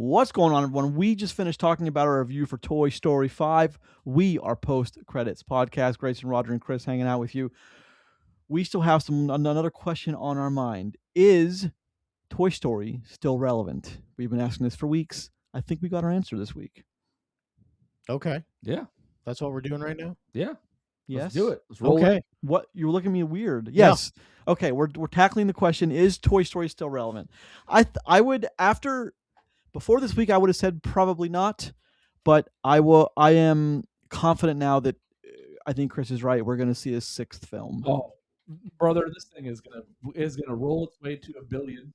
What's going on, everyone? We just finished talking about our review for Toy Story 5. We are post-credits podcast. Grayson, Roger, and Chris hanging out with you. We still have another question on our mind. Is Toy Story still relevant? We've been asking this for weeks. I think we got our answer this week. Okay. Yeah. That's what we're doing right now? Yeah. Yes. Let's do it. Let's roll Okay. it. What? You're looking at me weird. Yeah. Yes. Okay, we're tackling the question, is Toy Story still relevant? I would, before this week, I would have said probably not, but I am confident now that I think Chris is right. We're going to see a sixth film. Oh, brother, this thing is gonna roll its way to $1 billion,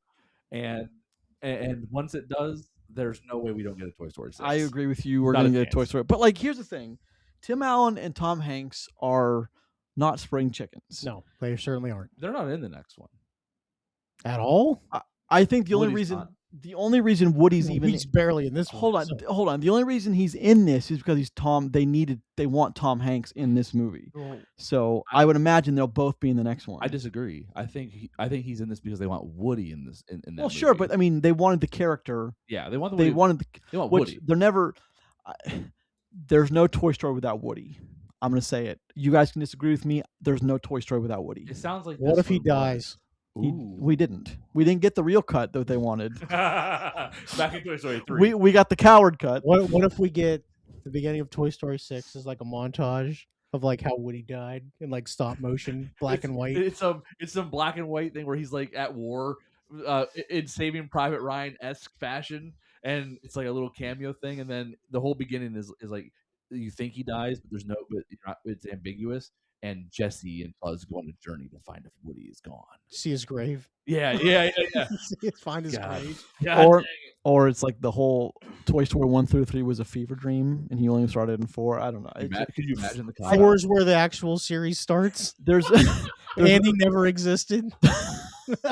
and once it does, there's no way we don't get a Toy Story 6. I agree with you. We're Not going a to get a Toy chance. Story. But like, here's the thing: Tim Allen and Tom Hanks are not spring chickens. No, they certainly aren't. They're not in the next one. At all? I think the only Woody's reason not. Woody's even He's barely in this one. hold on. The only reason he's in this is because he's Tom. They want Tom Hanks in this movie. So I would imagine they'll both be in the next one. I disagree. I think he's in this because they want Woody in this. In that Well, sure, movie. but I mean, they wanted the character. yeah, they want the They Woody. wanted They want which Woody. they're never. There's no Toy Story without Woody. I'm gonna say it. You guys can disagree with me. There's no Toy Story without Woody. It sounds like. What this if he one was. dies? We didn't. We didn't get the real cut that they wanted. Back in Toy Story 3. We got the coward cut. What if we get the beginning of Toy Story 6 is like a montage of like how Woody died in like stop motion, black and white? It's some black and white thing where he's like at war, in Saving Private Ryan-esque fashion, and it's like a little cameo thing, and then the whole beginning is like you think he dies, but there's no, but it's ambiguous, and Jesse and Buzz go on a journey to find if Woody is gone. See his grave. Yeah. Find his God. grave. God Or it's like the whole Toy Story 1 through 3 was a fever dream, and he only started in 4. I don't know. could you imagine the comment? 4 is where the actual series starts. There's Andy never existed.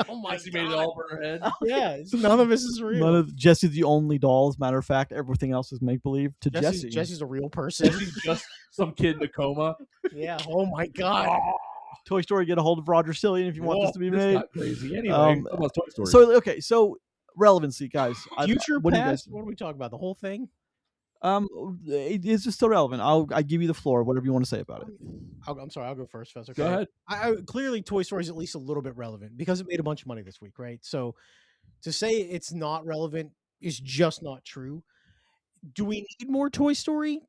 Oh my Jesse made it all over her head. Yeah, none of this is real. Jesse's the only doll. As a matter of fact, everything else is make believe to Jesse. Jesse's a real person. Jesse's just some kid in a coma. Yeah. Oh my God. Toy Story, get a hold of Roger Cillian if you want this to be This made. got crazy. Anyway, how about Toy Story? So okay, so relevancy, guys. Future, what do you past. guys? What are we talking about? The whole thing? Is it still relevant? I give you the floor. Whatever you want to say about it. I'm sorry. I'll go first. If that's okay. Go ahead. I clearly Toy Story is at least a little bit relevant because it made a bunch of money this week, right? So to say it's not relevant is just not true. Do we need more Toy Story?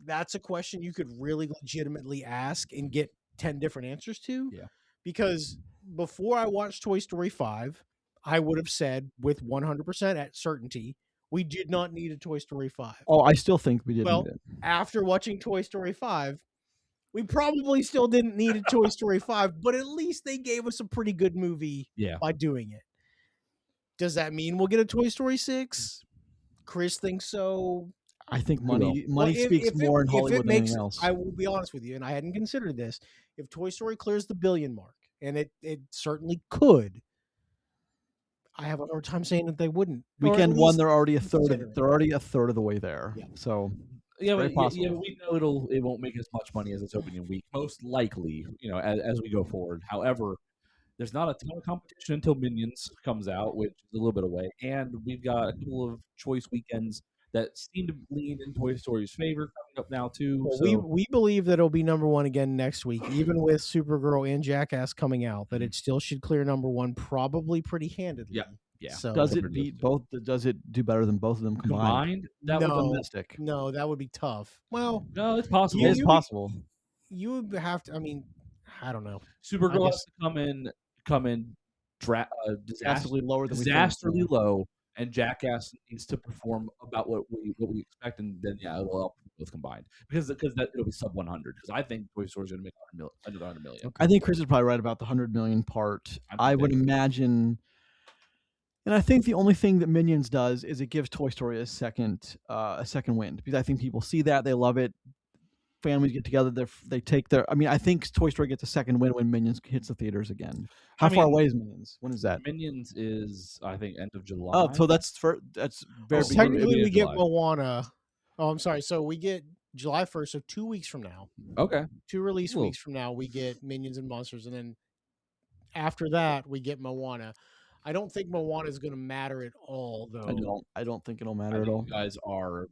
That's a question you could really legitimately ask and get 10 different answers to. Yeah. Because before I watched Toy Story 5, I would have said with 100% at certainty, we did not need a Toy Story 5. Oh, I still think we did Well, need it. After watching Toy Story 5, we probably still didn't need a Toy Story 5, but at least they gave us a pretty good movie by doing it. Does that mean we'll get a Toy Story 6? Chris thinks so. I think money speaks more in Hollywood than anything else. I will be honest with you, and I hadn't considered this. If Toy Story clears the $1 billion mark, and it certainly could, I have a hard time saying that they wouldn't. Weekend one, they're already a third of the way there. Yeah. So but possible. we know it won't make as much money as its opening week, most likely. As we go forward. However, there's not a ton of competition until Minions comes out, which is a little bit away, and we've got a couple of choice weekends that seem to lean in Toy Story's favor coming up now too. Well, so. we believe that it'll be number one again next week, even with Supergirl and Jackass coming out. That it still should clear number one, probably pretty handedly. Yeah. So does it beat both? Does it do better than both of them combined? That would be mystic. No, that would be tough. Well, no, it's possible. It's possible. You would have to. I mean, I don't know. Supergirl has to come in disastrously lower than disastrously low, and Jackass needs to perform about what we expect, and then it'll help both combined because it'll be sub 100. Because I think Toy Story is going to make under 100 million. I think Chris is probably right about the 100 million part. I would imagine, and I think the only thing that Minions does is it gives Toy Story a second wind, because I think people see that, they love it. Families get together, they take their. I mean, I think Toy Story gets a second win when Minions hits the theaters again. How far away is Minions? When is that? Minions is, I think, end of July. Oh, so that's very technically we get Moana. Oh, I'm sorry. So we get July 1st, so 2 weeks from now. Okay. 2 release weeks from now, we get Minions and Monsters, and then after that we get Moana. I don't think Moana is going to matter at all, though. I don't think it'll I matter at think all. you guys are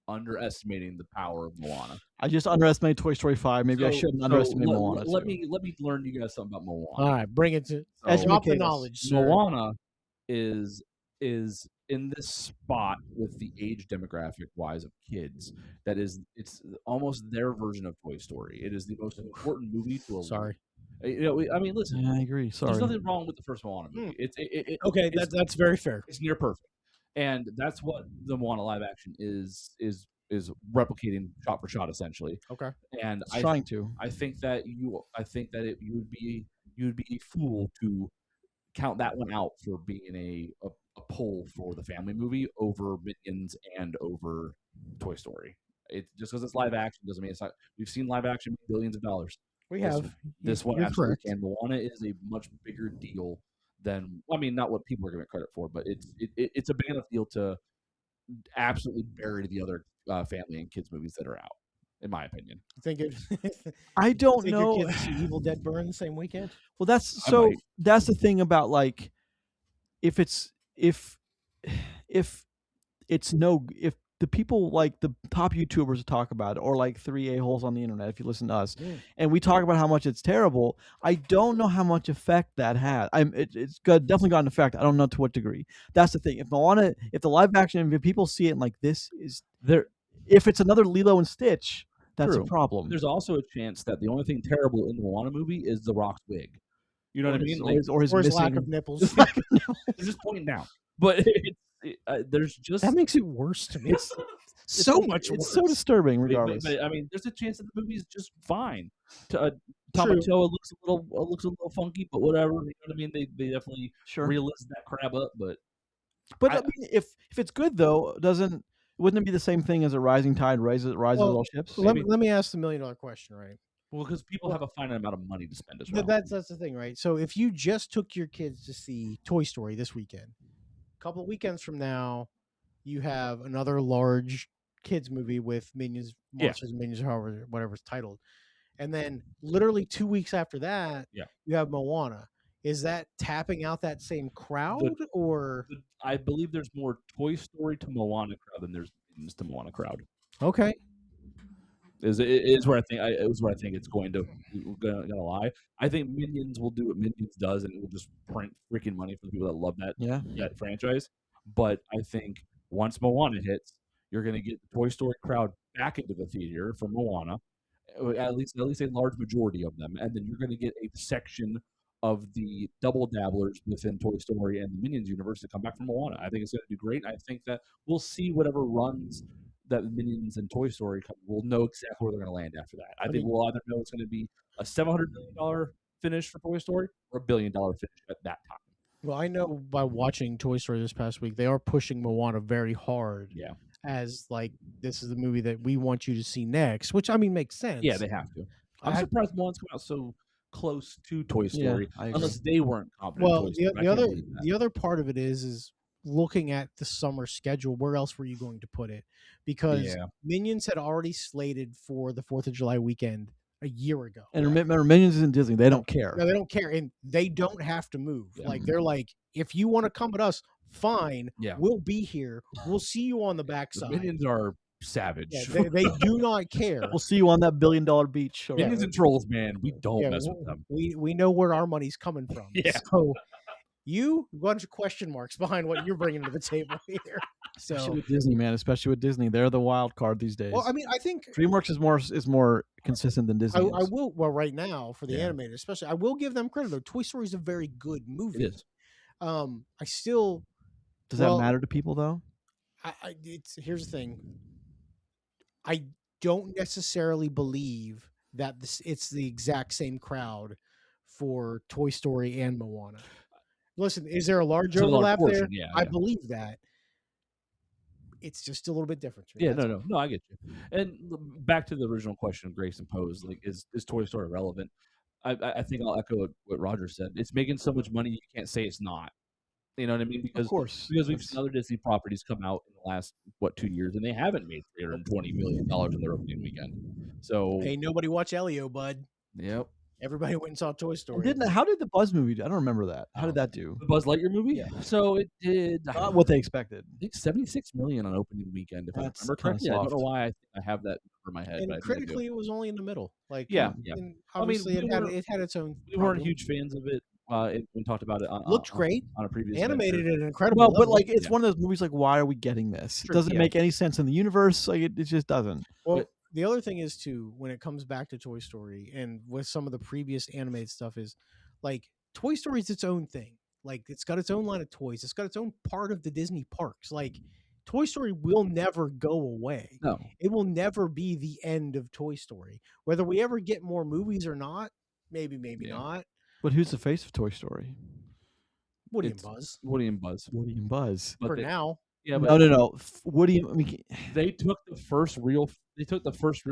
underestimating the power of Moana. I just underestimated Toy Story 5. Maybe I shouldn't underestimate Moana let too. me learn you guys something about Moana. All right, bring it to So, drop the educate us. knowledge, sir. Moana is in this spot with the age demographic wise of kids that is it's almost their version of Toy Story. It is the most important movie to a Sorry. You know, I mean, listen, Yeah, I agree. there's Sorry. nothing wrong with the first Moana movie. Okay, it's, that's very fair. it's near perfect, and that's what the Moana live action is replicating shot for shot essentially. Okay. And It's trying to. I think that you would be a fool to count that one out for being a pull for the family movie over Minions and over Toy Story. It just because it's live action doesn't mean it's not. We've seen live action make billions of dollars. We This- have. This one You're absolutely correct. can. Moana is a much bigger deal than I mean, not what people are giving it credit for, but it's a big enough deal to absolutely bury the other family and kids movies that are out, in my opinion. You think it? I don't think know. your kids see Evil Dead burn the same weekend? Well, that's I so. might. That's the thing about like, if if the people like the top YouTubers talk about it, or like three a-holes on the internet, if you listen to us, and we talk about how much it's terrible, I don't know how much effect that had. It's definitely got an effect. I don't know to what degree. That's the thing. If the live action, if people see it and like this is There, if it's another Lilo and Stitch, that's True. a problem. There's also a chance that the only thing terrible in the Moana movie is The Rock's wig. You know what I mean? Like, or his Or his missing, lack of nipples. it's just pointing down. But there's just That makes it worse to me. So much worse. It's so disturbing, but- regardless. But, I mean, there's a chance that the movie is just fine. Tomato looks a little funky, but whatever. You know what I mean? They definitely Sure. realised that crab up, but But I mean, if it's good though, wouldn't it be the same thing as a rising tide rises Well, all ships? let me ask the $1 million question, right? well, because people have a finite amount of money to spend as well. That's the thing, right? So if you just took your kids to see Toy Story this weekend, a couple of weekends from now, you have another large kids movie with Minions, Yeah. Monsters and Minions, however, whatever it's titled, and then literally 2 weeks after that, Yeah. you have Moana. Is that tapping out that same crowd, or I believe there's more Toy Story to Moana crowd than there's Minions to Moana crowd. okay? Is where I think it's going to gonna lie. I think Minions will do what Minions does, and it will just print freaking money for the people that love that franchise. But I think once Moana hits, you're gonna get the Toy Story crowd back into the theater for Moana, at least a large majority of them, and then you're gonna get a section of the double dabblers within Toy Story and the Minions universe to come back from Moana. I think it's gonna do great. I think that we'll see whatever runs that Minions and Toy Story we'll know exactly where they're going to land after that. I think we'll either know it's going to be a $700 million finish for Toy Story or $1 billion finish at that time. Well, I know by watching Toy Story this past week, they are pushing Moana very hard. Yeah. As like this is the movie that we want you to see next, which I mean makes sense. Yeah, they have to. I'm surprised Moana's come out so close to Toy Story, I agree. unless they weren't confident. Well, in Toy Story. I the can't other believe that. the other part of it is looking at the summer schedule. Where else were you going to put it? Because Yeah. Minions had already slated for the 4th of July weekend a year ago. And remember, Minions isn't Disney; they don't care. No, they don't care, and they don't have to move. Yeah. Like they're like, if you want to come at us, fine. Yeah. We'll be here. We'll see you on the The backside. Minions are savage. Yeah, they do not care. We'll see you on that $1 billion beach. All right. Minions and Trolls, man, we don't Yeah, mess with them. we know where our money's coming from. Yeah. So you a bunch of question marks behind what you're bringing to the table here. Especially So with Disney, man. Especially with Disney, they're the wild card these days. well, I mean, I think DreamWorks is more consistent than Disney. I is. will. Well, right now for the Yeah. animated, especially, I will give them credit though. Toy Story is a very good movie. It is. I still. Does well, that matter to people though? It's here's the thing. I don't necessarily believe that it's the exact same crowd for Toy Story and Moana. Listen, is there a large It's a large overlap there? portion, yeah, I yeah. believe that. It's just a little bit different. To me, Yeah, that's no, I get you. And back to the original question Grayson posed, like, is Toy Story relevant? I think I'll echo what Roger said. It's making so much money you can't say it's not. You know what I mean? Of course, because we've seen other Disney properties come out in the last 2 years, and they haven't made $320 million in their opening weekend. So Hey, nobody watch Elio, bud. yep, Everybody went and saw Toy And Story. how did the Buzz movie do? I don't remember that. How did that do? The Buzz Lightyear movie. Yeah. So it did. Not what they expected. I think 76 million on opening weekend, if That's I remember kinda correctly. I don't know soft. why I have that number in my head, And but I think I do. critically, it was only in the middle. Like, Yeah, and yeah. obviously, we it had its own. we weren't problem. huge fans of it. We talked about it Looked great, on a previous animated venture. at an incredible Well, but level. like it's Yeah. one of those movies. Like, why are we getting this? It True, doesn't yeah. make any sense in the universe. Like, it just doesn't. Well, the other thing is too, when it comes back to Toy Story and with some of the previous animated stuff, is like Toy Story is its own thing. Like, it's got its own line of toys. It's got its own part of the Disney parks. Like, Toy Story will never go away. No, It will never be the end of Toy Story. Whether we ever get more movies or not, maybe Yeah. not. But who's the face of Toy Story? Woody and It's- Buzz Woody and Buzz. Woody and Buzz. But for they, now. yeah, but No. Woody. I mean, they took the first real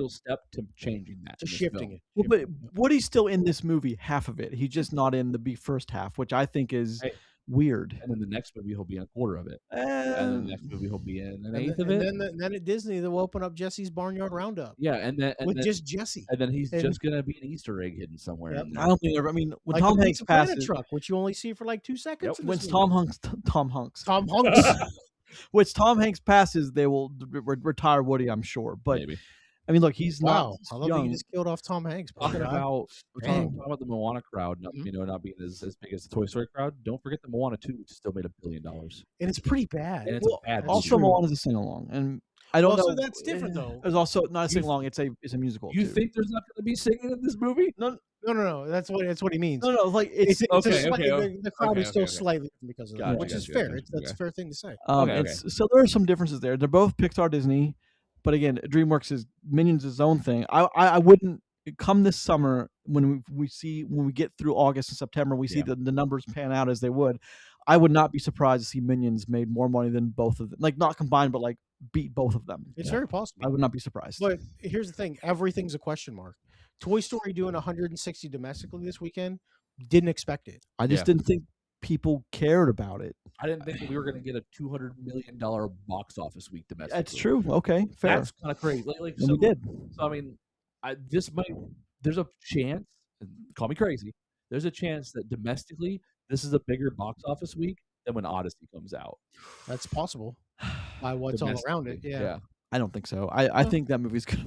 step to changing that. To in this shifting film. it. well, but Woody's still in this movie, half of it. He's just not in the first half, which I think is Hey. weird. And then the next movie he'll be in a quarter of it, and then the next movie he'll be in an eighth of And it. then at Disney, they'll open up Jesse's Barnyard Roundup Yeah, and then with just Jesse. and then he's and- just gonna be an Easter egg hidden somewhere. Yep. In I there. don't think. I mean, when Like Tom the Hanks Pizza Planet passes, truck, which you only see for like 2 seconds. in when this Tom movie. Hanks, Tom Hanks. which Tom Hanks passes, they will retire Woody, I'm sure. But Maybe I mean, look, he's Wow, I not love that young. you just killed off Tom Hanks. Poor talking guy. about Dang. talking about the Moana crowd, not, Mhm. not being as big as the Toy Story crowd. Don't forget the Moana 2, which still made $1 billion. And it's pretty bad. And it's Well, a bad that's movie. Also, true. Moana's a sing along, and I don't Well, know. so that's different, though. There's also not a You sing along. It's a musical. You too. think there's not going to be singing in this movie? No, No. That's what he means. no. Like It's it's a Okay, slight- okay, the crowd is still okay. slightly different because of that, Gotcha, which is gotcha, fair. gotcha, That's okay. a fair thing to say. Okay. So there are some differences there. They're both Pixar Disney, but again, DreamWorks is Minions is its own thing. I wouldn't come this summer when we get through August and September, we see Yeah. the numbers pan out as they would. I would not be surprised to see Minions made more money than both of them, like not combined, but like beat both of them. It's very possible. I would not be surprised. But here's the thing: everything's a question mark. Toy Story doing 160 domestically this weekend, didn't expect it. I just Yeah. didn't think people cared about it. I didn't think that we were going to get a $200 million box office week domestically. That's true. Okay, fair. That's kind of crazy. Like And so, we did. So I mean, there's a chance. And call me crazy. There's a chance that domestically, this is a bigger box office week than when Odyssey comes out. That's possible by what's all around it. Yeah. I don't think so. I think that movie's gonna.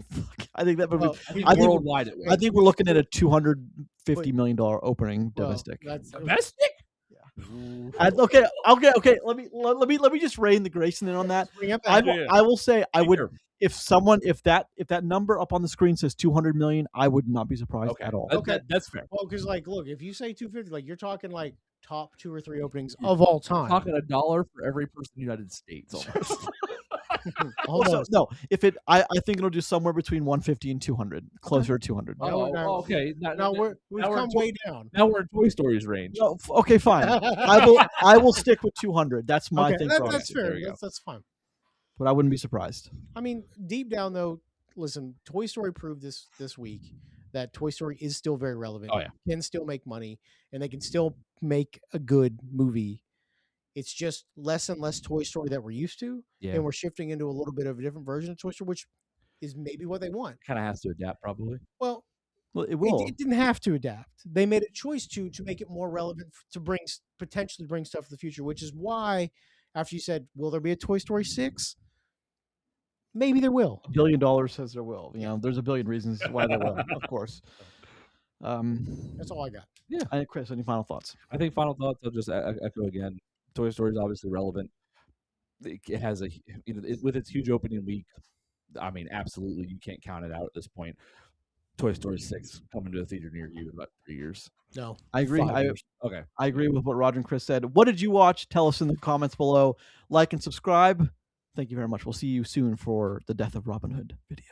I think that movie. Well, I think I think- worldwide it will. I think we're looking at a $250 million opening well, domestic. That's domestic. Okay. Let me just rein the Grayson in on that. bring up I that. will, I will say I would Sure. if that number up on the screen says 200 million, I would not be surprised Okay. at all. Okay. That's fair. Well, because like, look, if you say 250, like you're talking like top 2 or 3 openings of all time. Talking $1 for every person in the United States. Almost. Almost. Also, no, if it, I think it'll do somewhere between 150 and 200, closer to 200. Okay. Now we've now we're come in way down. Now we're in Toy Story's range. No, okay, fine. I will stick with 200. That's my Okay, thing. that- for that's Odyssey. There fair. you go. That's fine. But I wouldn't be surprised. I mean, deep down though, listen, Toy Story proved this week that Toy Story is still very relevant. Oh, yeah. Can still make money, and they can still make a good movie. It's just less and less Toy Story that we're used to, Yeah. and we're shifting into a little bit of a different version of Toy Story, which is maybe what they want. Kind of has to adapt, probably. Well, Well, it will. it didn't have to adapt. They made a choice to make it more relevant to potentially bring stuff to the future, which is why after you said, "Will there be a Toy Story 6?" Maybe there will. $1 billion says there will. You know, there's a billion reasons why there will, of course. That's all I got. And Chris, any final thoughts? I think final thoughts. I'll just echo again. Toy Story is obviously relevant. It has with its huge opening week. I mean, absolutely, you can't count it out at this point. Toy Story 6 coming to a theater near you in about 3 years. No, I agree. 5 years. Okay. I agree with what Roger and Chris said. What did you watch? Tell us in the comments below. Like and subscribe. Thank you very much. We'll see you soon for the Death of Robin Hood video.